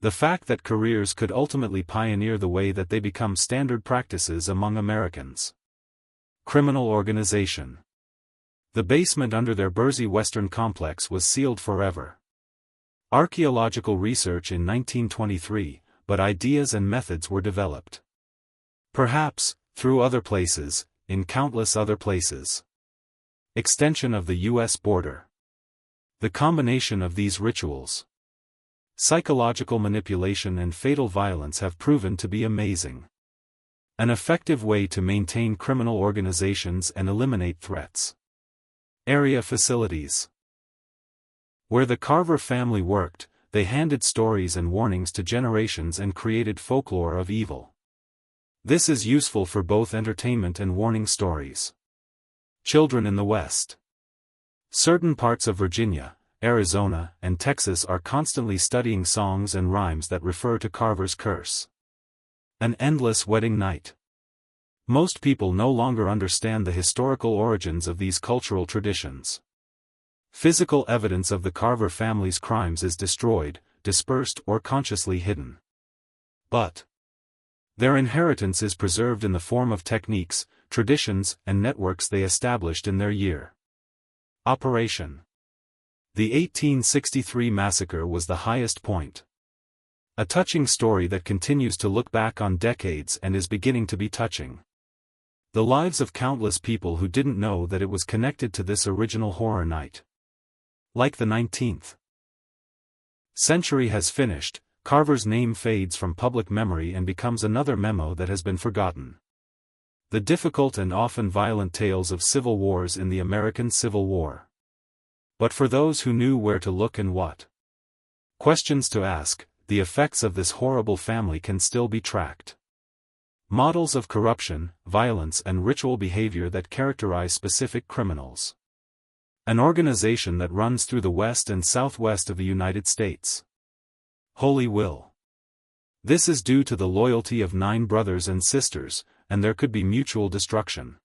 The fact that careers could ultimately pioneer the way that they become standard practices among Americans. Criminal organization. The basement under their Bursey Western complex was sealed forever. Archaeological research in 1923, but ideas and methods were developed. Perhaps, through other places, in countless other places. Extension of the U.S. border. The combination of these rituals, psychological manipulation and fatal violence have proven to be amazing. An effective way to maintain criminal organizations and eliminate threats. Area facilities. Where the Carver family worked, they handed stories and warnings to generations and created folklore of evil. This is useful for both entertainment and warning stories. Children in the West. Certain parts of Virginia, Arizona, and Texas are constantly studying songs and rhymes that refer to Carver's curse. An endless wedding night. Most people no longer understand the historical origins of these cultural traditions. Physical evidence of the Carver family's crimes is destroyed, dispersed, or consciously hidden. But their inheritance is preserved in the form of techniques, traditions, and networks they established in their year. Operation. The 1863 massacre was the highest point. A touching story that continues to look back on decades and is beginning to be touching. The lives of countless people who didn't know that it was connected to this original horror night. Like the 19th century has finished, Carver's name fades from public memory and becomes another memo that has been forgotten. The difficult and often violent tales of civil wars in the American Civil War. But for those who knew where to look and what questions to ask, the effects of this horrible family can still be tracked. Models of corruption, violence, and ritual behavior that characterize specific criminals. An organization that runs through the west and southwest of the United States. Holy Will. This is due to the loyalty of 9 brothers and sisters, and there could be mutual destruction.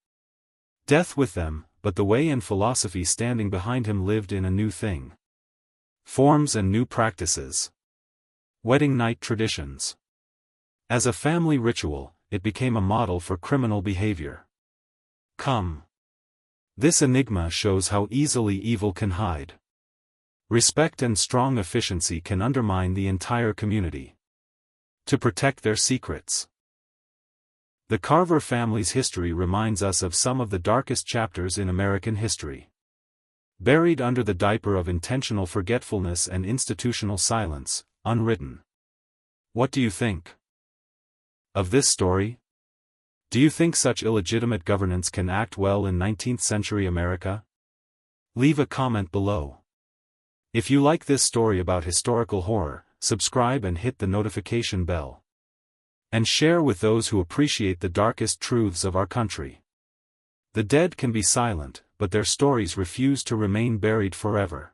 Death with them, but the way and philosophy standing behind him lived in a new thing. Forms and new practices. Wedding night traditions. As a family ritual, it became a model for criminal behavior. Come. This enigma shows how easily evil can hide. Respect and strong efficiency can undermine the entire community. To protect their secrets. The Carver family's history reminds us of some of the darkest chapters in American history. Buried under the diaper of intentional forgetfulness and institutional silence, unwritten. What do you think of this story? Do you think such illegitimate governance can act well in 19th century America? Leave a comment below. If you like this story about historical horror, subscribe and hit the notification bell. And share with those who appreciate the darkest truths of our country. The dead can be silent, but their stories refuse to remain buried forever.